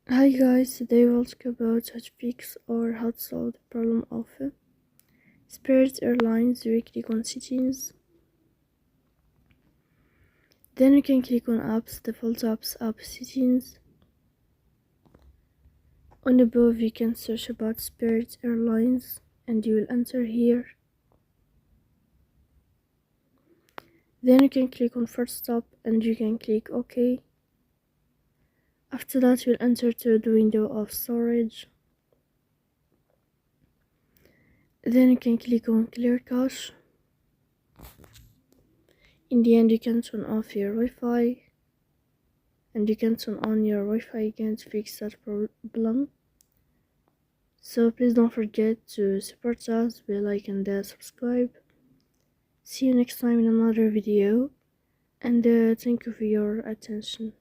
Hi guys, today we'll talk about how to fix or how to solve the problem of Spirit Airlines. You click on settings, then you can click on apps, default apps, app settings. On above you can search about Spirit Airlines and you will enter here. Then you can click on first stop and you can click OK. After that you'll enter to the window of storage. Then you can click on clear cache. In the end you can turn off your Wi-Fi and you can turn on your Wi-Fi again to fix that problem. So please don't forget to support us by like and subscribe. See you next time in another video, and thank you for your attention.